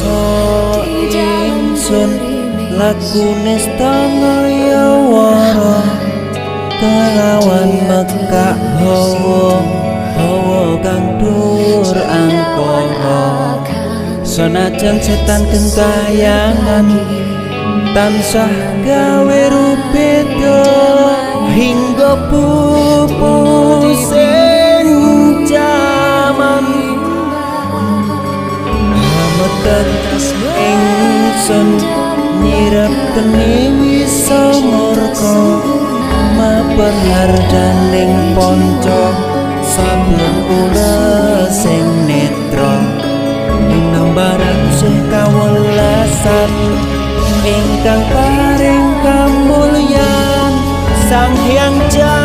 ngrasa ingsun lakune stangaya wara kelawan mekak hawa kang dur angkara senajan setan kentayangan tansah gawe rupeda hingga pupu sing jaman hametetas ingsun nyirep kene wisa murka maper hardaning ponco saben kula sing netra dinambaran sih kawelasan ingkang paring kamulyan Sang Hyang Jaya